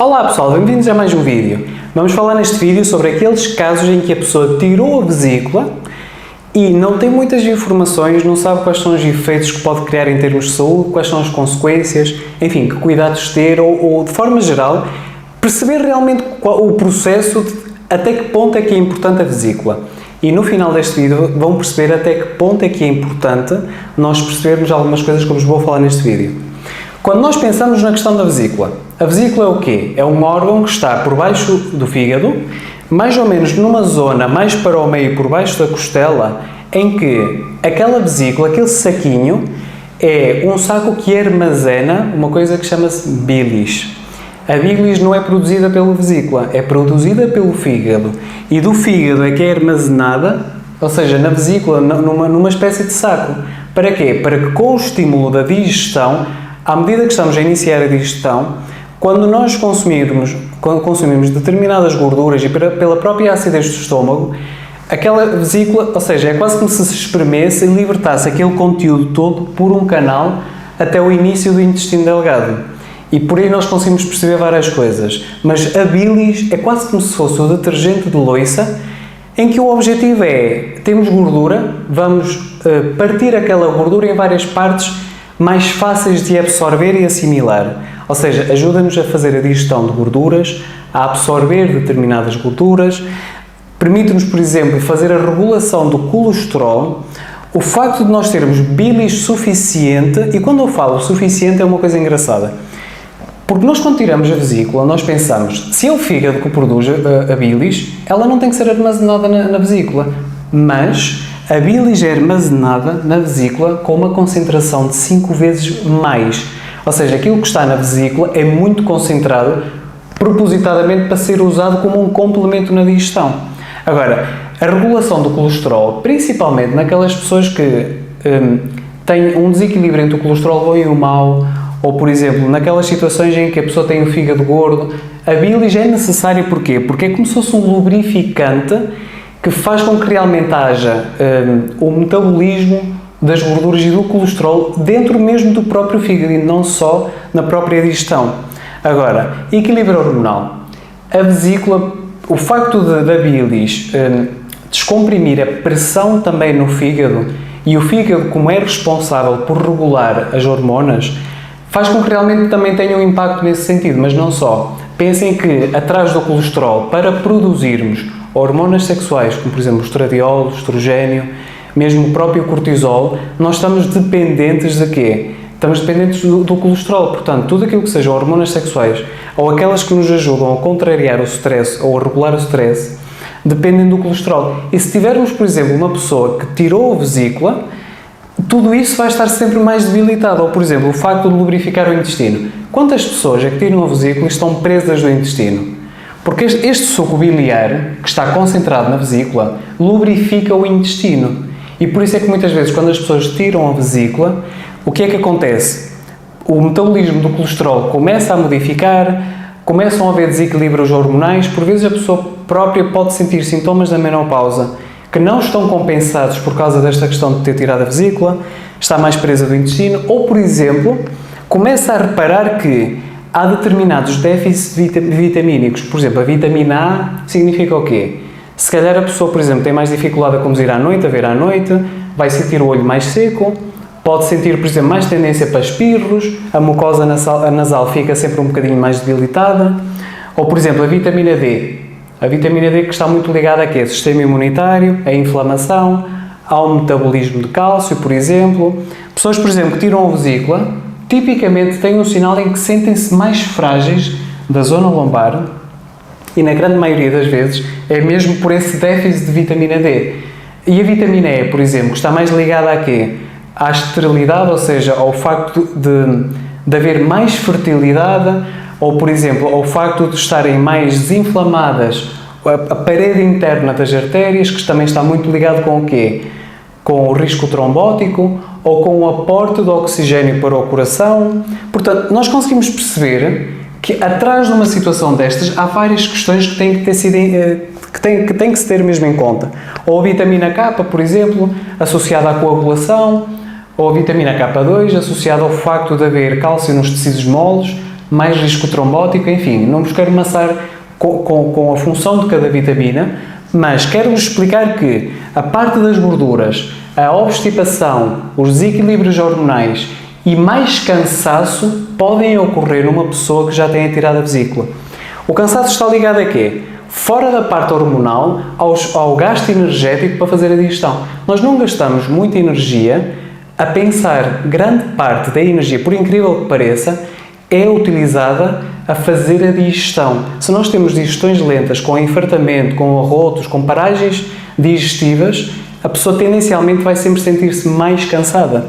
Olá pessoal, bem-vindos a mais um vídeo. Vamos falar neste vídeo sobre aqueles casos em que a pessoa tirou a vesícula e não tem muitas informações, não sabe quais são os efeitos que pode criar em termos de saúde, quais são as consequências, enfim, que cuidados ter ou de forma geral, perceber realmente o processo de até que ponto é que é importante a vesícula. E no final deste vídeo vão perceber até que ponto é que é importante nós percebermos algumas coisas que vos vou falar neste vídeo. Quando nós pensamos na questão da vesícula, a vesícula é o quê? É um órgão que está por baixo do fígado, mais ou menos numa zona mais para o meio, por baixo da costela, em que aquela vesícula, aquele saquinho, é um saco que armazena uma coisa que chama-se bilis. A bilis não é produzida pela vesícula, é produzida pelo fígado. E do fígado é que é armazenada, ou seja, na vesícula, numa espécie de saco. Para quê? Para que com o estímulo da digestão, à medida que estamos a iniciar a digestão, quando nós consumimos determinadas gorduras e pela própria acidez do estômago, aquela vesícula, ou seja, é quase como se espremesse e libertasse aquele conteúdo todo por um canal até o início do intestino delgado. E por aí nós conseguimos perceber várias coisas. Mas a bilis é quase como se fosse o detergente de louça, em que o objetivo é, temos gordura, vamos partir aquela gordura em várias partes mais fáceis de absorver e assimilar. Ou seja, ajuda-nos a fazer a digestão de gorduras, a absorver determinadas gorduras, permite-nos, por exemplo, fazer a regulação do colesterol. O facto de nós termos bilis suficiente, e quando eu falo suficiente é uma coisa engraçada, porque nós quando tiramos a vesícula, nós pensamos, se é o fígado que produz a bilis, ela não tem que ser armazenada na vesícula, mas a bilis é armazenada na vesícula com uma concentração de 5 vezes mais. Ou seja, aquilo que está na vesícula é muito concentrado, propositadamente para ser usado como um complemento na digestão. Agora, a regulação do colesterol, principalmente naquelas pessoas que têm um desequilíbrio entre o colesterol bom e o mau, ou, por exemplo, naquelas situações em que a pessoa tem o fígado gordo, a bilis é necessária porquê? Porque é como se fosse um lubrificante que faz com que realmente haja o metabolismo das gorduras e do colesterol dentro mesmo do próprio fígado e não só na própria digestão. Agora, equilíbrio hormonal. A vesícula, o facto da bilis descomprimir a pressão também no fígado e o fígado, como é responsável por regular as hormonas, faz com que realmente também tenha um impacto nesse sentido, mas não só. Pensem que atrás do colesterol, para produzirmos hormonas sexuais, como por exemplo o estradiol, o estrogênio, mesmo o próprio cortisol, nós estamos dependentes de quê? Estamos dependentes do colesterol, portanto, tudo aquilo que sejam hormonas sexuais ou aquelas que nos ajudam a contrariar o stress ou a regular o stress, dependem do colesterol. E se tivermos, por exemplo, uma pessoa que tirou a vesícula, tudo isso vai estar sempre mais debilitado. Ou, por exemplo, o facto de lubrificar o intestino. Quantas pessoas é que tiram a vesícula e estão presas do intestino? Porque este suco biliar, que está concentrado na vesícula, lubrifica o intestino. E por isso é que muitas vezes, quando as pessoas tiram a vesícula, o que é que acontece? O metabolismo do colesterol começa a modificar, começam a haver desequilíbrios hormonais, por vezes a pessoa própria pode sentir sintomas da menopausa que não estão compensados por causa desta questão de ter tirado a vesícula, está mais presa do intestino, ou, por exemplo, começa a reparar que há determinados déficits vitamínicos. Por exemplo, a vitamina A significa o quê? Se calhar a pessoa, por exemplo, tem mais dificuldade a conduzir à noite, a ver à noite, vai sentir o olho mais seco, pode sentir, por exemplo, mais tendência para espirros, a mucosa nasal fica sempre um bocadinho mais debilitada, ou, por exemplo, a vitamina D. A vitamina D que está muito ligada a quê? Sistema imunitário, a inflamação, ao metabolismo de cálcio, por exemplo. Pessoas, por exemplo, que tiram a vesícula, tipicamente têm um sinal em que sentem-se mais frágeis da zona lombar e, na grande maioria das vezes, é mesmo por esse déficit de vitamina D. E a vitamina E, por exemplo, que está mais ligada a quê? À esterilidade, ou seja, ao facto de haver mais fertilidade, ou, por exemplo, ao facto de estarem mais desinflamadas a parede interna das artérias, que também está muito ligado com o quê? Com o risco trombótico ou com o aporte de oxigênio para o coração. Portanto, nós conseguimos perceber que atrás de uma situação destas há várias questões que têm que se ter mesmo em conta. Ou a vitamina K, por exemplo, associada à coagulação, ou a vitamina K2, associada ao facto de haver cálcio nos tecidos moles, mais risco trombótico, enfim, não vos quero amassar com a função de cada vitamina, mas quero-vos explicar que a parte das gorduras, a obstipação, os desequilíbrios hormonais e mais cansaço podem ocorrer numa pessoa que já tenha tirado a vesícula. O cansaço está ligado a quê? Fora da parte hormonal, ao gasto energético para fazer a digestão. Nós não gastamos muita energia a pensar, grande parte da energia, por incrível que pareça, é utilizada a fazer a digestão. Se nós temos digestões lentas, com enfartamento, com arrotos, com paragens digestivas, a pessoa tendencialmente vai sempre sentir-se mais cansada.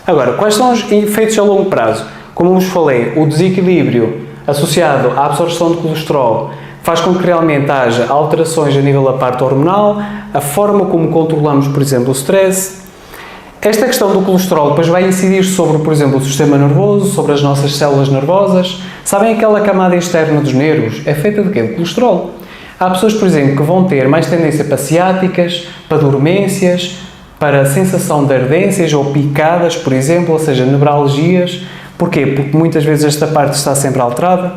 Agora, quais são os efeitos a longo prazo? Como vos falei, o desequilíbrio associado à absorção de colesterol faz com que realmente haja alterações a nível da parte hormonal, a forma como controlamos, por exemplo, o stress. Esta questão do colesterol depois vai incidir sobre, por exemplo, o sistema nervoso, sobre as nossas células nervosas. Sabem aquela camada externa dos nervos? É feita de quê? De colesterol. Há pessoas, por exemplo, que vão ter mais tendência para ciáticas, para dormências, para a sensação de ardências ou picadas, por exemplo, ou seja, nevralgias. Porquê? Porque muitas vezes esta parte está sempre alterada.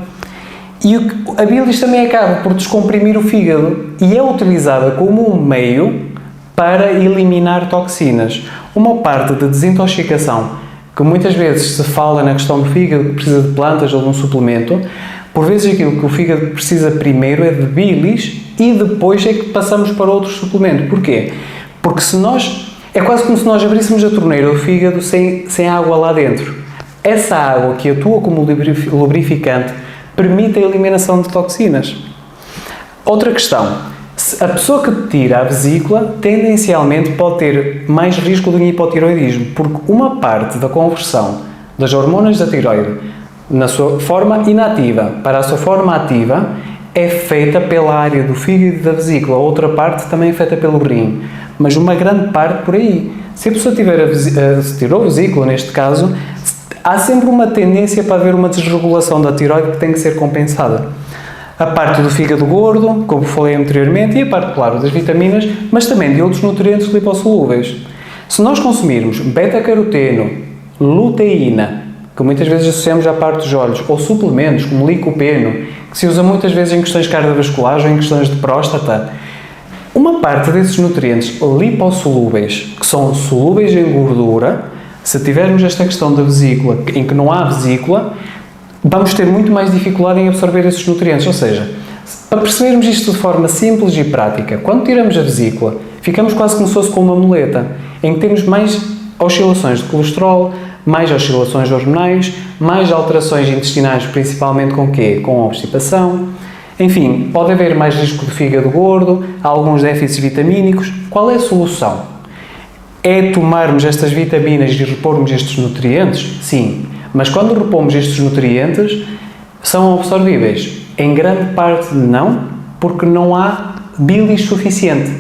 E a bilis também acaba por descomprimir o fígado e é utilizada como um meio para eliminar toxinas. Uma parte de desintoxicação, que muitas vezes se fala na questão do fígado, que precisa de plantas ou de um suplemento, por vezes aquilo que o fígado precisa primeiro é de bilis e depois é que passamos para outro suplemento. Porquê? Porque é quase como se nós abríssemos a torneira do fígado sem água lá dentro. Essa água que atua como lubrificante permite a eliminação de toxinas. Outra questão, a pessoa que tira a vesícula tendencialmente pode ter mais risco de um hipotiroidismo, porque uma parte da conversão das hormonas da tiroide na sua forma inativa para a sua forma ativa é feita pela área do fígado e da vesícula, outra parte também é feita pelo rim, mas uma grande parte por aí. Se a pessoa tirou a vesícula, neste caso, há sempre uma tendência para haver uma desregulação da tiroide que tem que ser compensada. A parte do fígado gordo, como falei anteriormente, e a parte, claro, das vitaminas, mas também de outros nutrientes lipossolúveis. Se nós consumirmos beta-caroteno, luteína, que muitas vezes associamos à parte dos olhos, ou suplementos como licopeno, que se usa muitas vezes em questões cardiovasculares ou em questões de próstata, uma parte desses nutrientes lipossolúveis, que são solúveis em gordura, se tivermos esta questão da vesícula, em que não há vesícula, vamos ter muito mais dificuldade em absorver esses nutrientes. Ou seja, para percebermos isto de forma simples e prática, quando tiramos a vesícula, ficamos quase como se fosse com uma muleta, em que temos mais oscilações de colesterol, mais oscilações hormonais, mais alterações intestinais, principalmente com quê? Com obstipação. Enfim, pode haver mais risco de fígado gordo, alguns déficits vitamínicos. Qual é a solução? É tomarmos estas vitaminas e repormos estes nutrientes? Sim. Mas quando repomos estes nutrientes, são absorvíveis? Em grande parte não, porque não há bilis suficiente.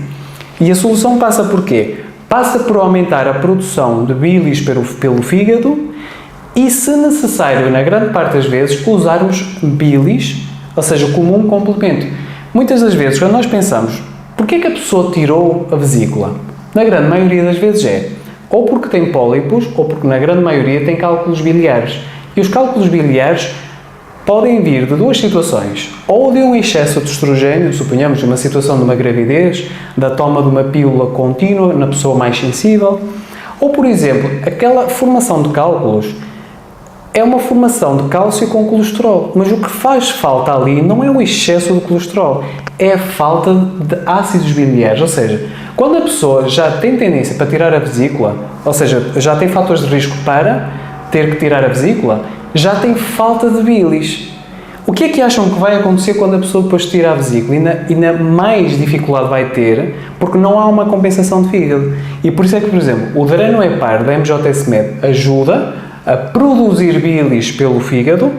E a solução passa por quê? Passa por aumentar a produção de bilis pelo fígado e, se necessário, na grande parte das vezes, usarmos bilis, ou seja, como um complemento. Muitas das vezes, quando nós pensamos, porquê é que a pessoa tirou a vesícula? Na grande maioria das vezes é ou porque tem pólipos, ou porque na grande maioria tem cálculos biliares. E os cálculos biliares podem vir de duas situações. Ou de um excesso de estrogênio, suponhamos uma situação de uma gravidez, da toma de uma pílula contínua na pessoa mais sensível. Ou, por exemplo, aquela formação de cálculos é uma formação de cálcio com colesterol. Mas o que faz falta ali não é o excesso de colesterol, é a falta de ácidos biliares. Ou seja, quando a pessoa já tem tendência para tirar a vesícula, ou seja, já tem fatores de risco para ter que tirar a vesícula, já tem falta de bilis. O que é que acham que vai acontecer quando a pessoa depois tira a vesícula? Ainda mais dificuldade vai ter, porque não há uma compensação de fígado. E por isso é que, por exemplo, o Drenoepar da MJSMed ajuda a produzir bilis pelo fígado.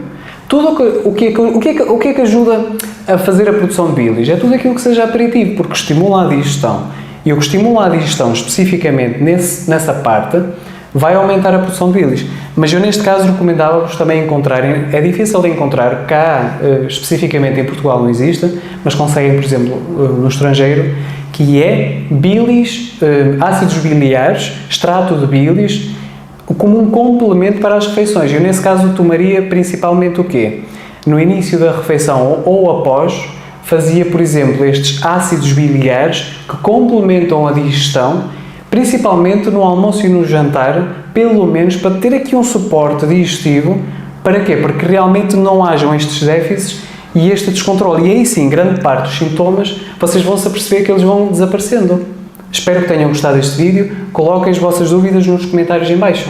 O que é que ajuda a fazer a produção de bilis? É tudo aquilo que seja aperitivo, porque estimula a digestão. E o que estimula a digestão, especificamente nessa parte, vai aumentar a produção de bilis. Mas eu, neste caso, recomendava-vos também encontrarem, é difícil de encontrar, cá, especificamente em Portugal não existe, mas conseguem, por exemplo, no estrangeiro, que é bilis, ácidos biliares, extrato de bilis, como um complemento para as refeições. Eu, nesse caso, tomaria principalmente o quê? No início da refeição ou após, fazia, por exemplo, estes ácidos biliares que complementam a digestão, principalmente no almoço e no jantar, pelo menos para ter aqui um suporte digestivo. Para quê? Para que realmente não hajam estes déficits e este descontrole. E aí sim, grande parte dos sintomas, vocês vão se aperceber que eles vão desaparecendo. Espero que tenham gostado deste vídeo. Coloquem as vossas dúvidas nos comentários em baixo.